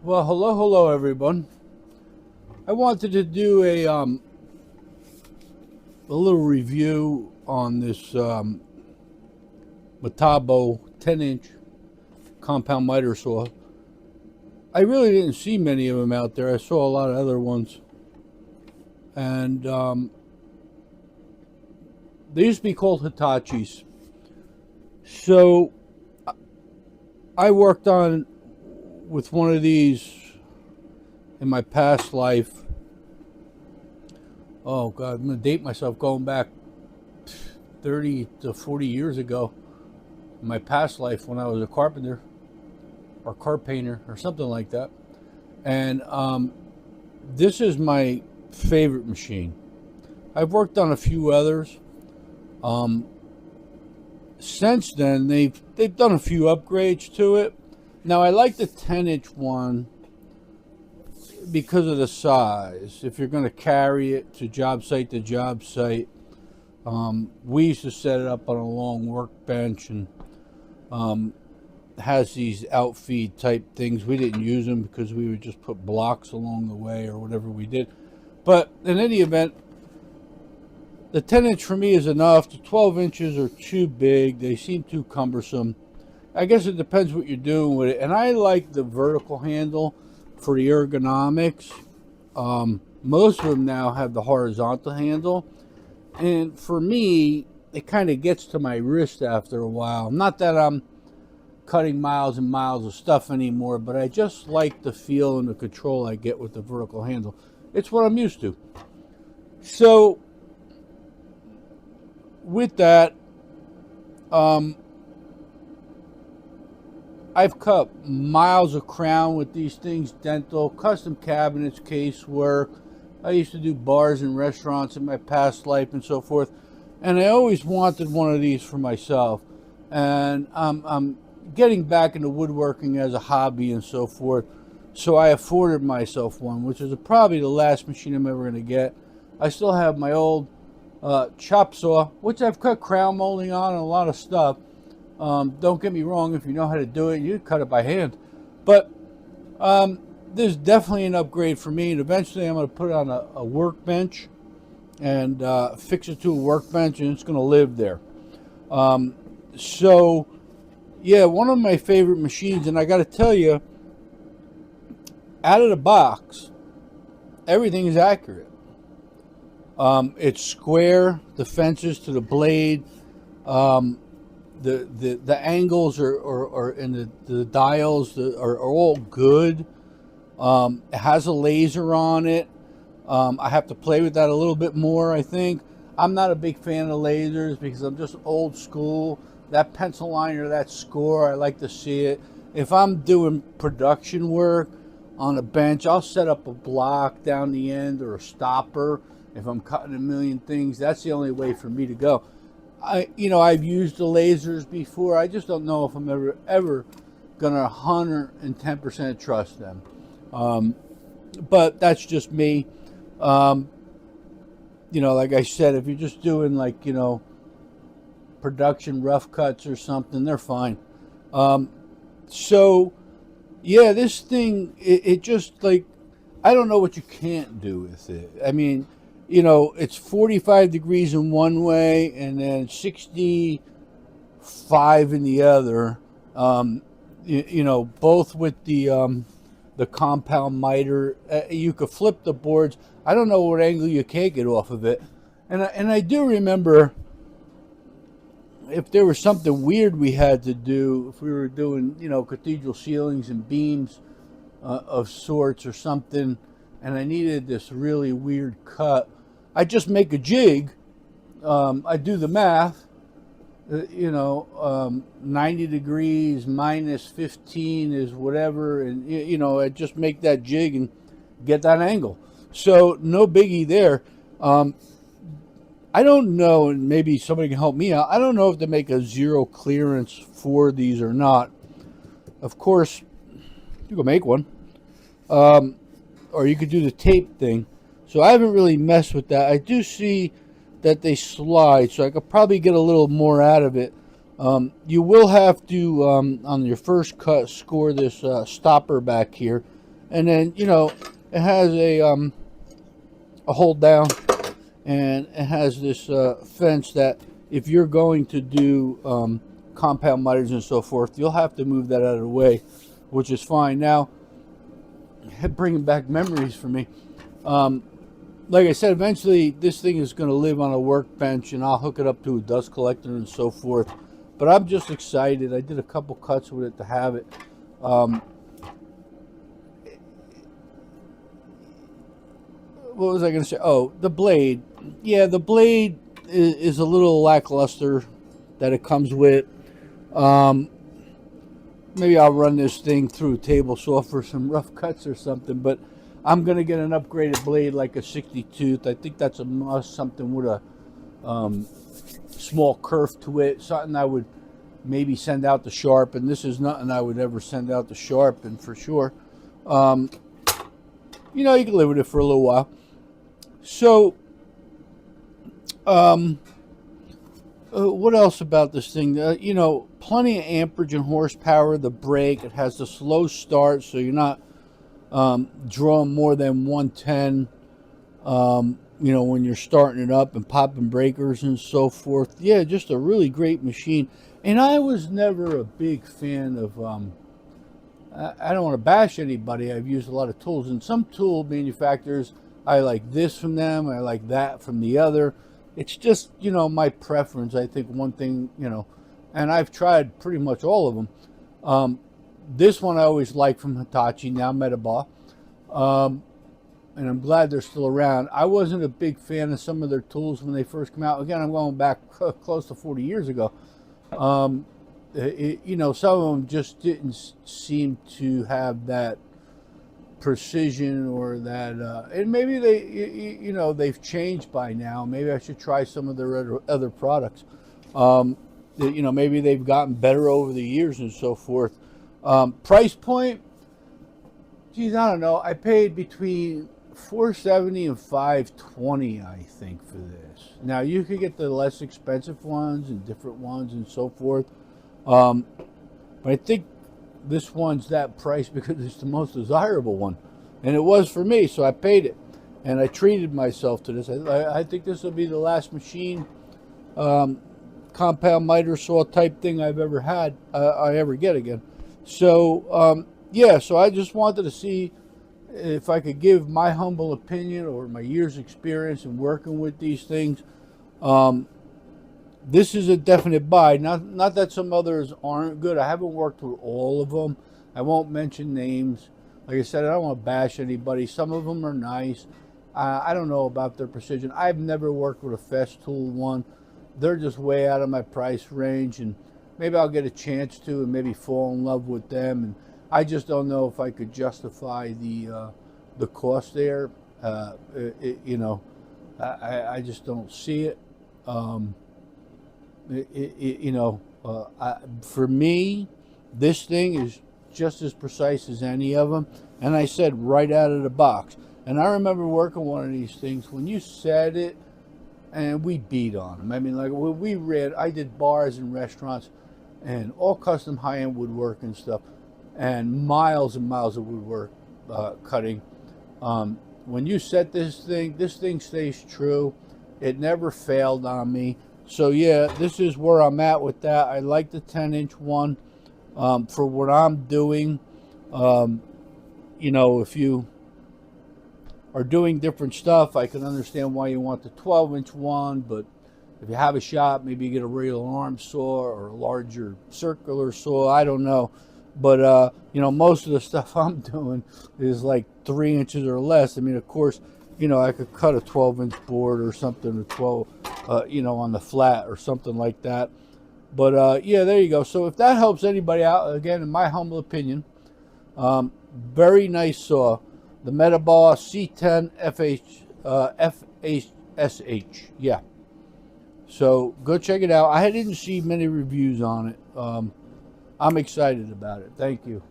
Well, hello, everyone. I wanted to do a little review on this Metabo 10-inch compound miter saw. I really didn't see many of them out there. I saw a lot of other ones, and they used to be called Hitachis. So I worked on with one of these in my past life. Oh God, I'm gonna date myself going back 30 to 40 years ago. In my past life, when I was a carpenter or car painter or something like that, and this is my favorite machine. I've worked on a few others. Um, since then, they've done a few upgrades to it. Now I like the 10-inch one because of the size. If you're going to carry it to job site, we used to set it up on a long workbench, and has these outfeed type things. We didn't use them because we would just put blocks along the way or whatever we did. But in any event, the 10-inch for me is enough. The 12 inches are too big. They seem too cumbersome. I guess it depends what you're doing with it. And I like the vertical handle for the ergonomics. Most of them now have the horizontal handle. And for me, it kind of gets to my wrist after a while. Not that I'm cutting miles and miles of stuff anymore, but I just like the feel and the control I get with the vertical handle. It's what I'm used to. So with that, I've cut miles of crown with these things, dental, custom cabinets, casework. I used to do bars and restaurants in my past life and so forth. And I always wanted one of these for myself. And I'm getting back into woodworking as a hobby and so forth. So I afforded myself one, which is probably the last machine I'm ever going to get. I still have my old chop saw, which I've cut crown molding on and a lot of stuff. Don't get me wrong, if you know how to do it, you cut it by hand. But there's definitely an upgrade for me, and eventually I'm going to put it on a workbench and fix it to a workbench, and it's going to live there. So, yeah, one of my favorite machines, and I got to tell you, out of the box, everything is accurate. It's square, the fences to the blade. The angles are and the dials are all good. It has a laser on it. I have to play with that a little bit more, I think. I'm not a big fan of lasers because I'm just old school. That pencil line or that score, I like to see it. If I'm doing production work on a bench, I'll set up a block down the end or a stopper. If I'm cutting a million things, that's the only way for me to go. I've used the lasers before. I just don't know if I'm ever gonna 110% trust them. But that's just me. Like I said, if you're just doing production rough cuts or something, they're fine. So yeah, this thing, it just I don't know what you can't do with it. I mean, it's 45 degrees in one way and then 65 in the other. Both with the compound miter. You could flip the boards. I don't know what angle you can't get off of it. And I do remember if there was something weird we had to do, if we were doing, cathedral ceilings and beams of sorts or something, and I needed this really weird cut, I just make a jig. I do the math. 90 degrees minus 15 is whatever, and I just make that jig and get that angle. So no biggie there. I don't know, and maybe somebody can help me out. I don't know if they make a zero clearance for these or not. Of course, you can make one, or you could do the tape thing. So I haven't really messed with that. I do see that they slide, so I could probably get a little more out of it. You will have to, on your first cut, score this stopper back here. And then, you know, it has a hold down, and it has this fence that if you're going to do compound miters and so forth, you'll have to move that out of the way, which is fine. Now, bringing back memories for me. Like I said, eventually this thing is going to live on a workbench, and I'll hook it up to a dust collector and so forth. But I'm just excited. I did a couple cuts with it to have it. What was I going to say? Oh, the blade. Yeah, the blade is a little lackluster that it comes with. Maybe I'll run this thing through a table saw for some rough cuts or something, but I'm going to get an upgraded blade like a 60 tooth. I think that's a must, something with a small curve to it, something I would maybe send out to sharpen. This is nothing I would ever send out to sharpen for sure. You know, you can live with it for a little while. So, what else about this thing? You know, plenty of amperage and horsepower. The brake, it has the slow start, so you're not drawing more than 110. You know, when you're starting it up and popping breakers and so forth. Yeah, just a really great machine. And I was never a big fan of. I don't want to bash anybody. I've used a lot of tools, and some tool manufacturers, I like this from them, I like that from the other. It's just, you know, my preference. I think one thing, you know, and I've tried pretty much all of them. This one I always liked from Hitachi, now Metabo. And I'm glad they're still around. I wasn't a big fan of some of their tools when they first came out. Again, I'm going back close to 40 years ago. You know, some of them just didn't seem to have that precision or that, and maybe they, you know, they've changed by now. Maybe I should try some of their other products. You know, maybe they've gotten better over the years and so forth. Price point, geez, I don't know. I paid between $470 and $520, I think, for this. Now you could get the less expensive ones and different ones and so forth, but I think this one's that price because it's the most desirable one, and it was for me, so I paid it, and I treated myself to this. I think this will be the last machine, compound miter saw type thing I've ever had, I ever get again. So yeah, so I just wanted to see if I could give my humble opinion or my years experience in working with these things. This is a definite buy. Not that some others aren't good. I haven't worked with all of them. I won't mention names. Like I said, I don't want to bash anybody. Some of them are nice. I don't know about their precision. I've never worked with a Festool one. They're just way out of my price range, and maybe I'll get a chance to and maybe fall in love with them. And I just don't know if I could justify the cost there. You know, I just don't see it. You know, for me, this thing is just as precise as any of them. And I said right out of the box. And I remember working one of these things when you said it, and we beat on them. I mean, like when we read, I did bars and restaurants, and all custom high-end woodwork and stuff, and miles of woodwork cutting. When you set this thing stays true. It never failed on me. So yeah, this is where I'm at with that. I like the 10-inch one for what I'm doing. You know, if you are doing different stuff, I can understand why you want the 12-inch one, but if you have a shop, maybe you get a real arm saw or a larger circular saw. I don't know. But, you know, most of the stuff I'm doing is like 3 inches or less. I mean, of course, you know, I could cut a 12-inch board or something, or 12, you know, on the flat or something like that. But, yeah, there you go. So if that helps anybody out, again, in my humble opinion, very nice saw. The Metabo C10 FHSH. Yeah. So go check it out. I didn't see many reviews on it. I'm excited about it. Thank you.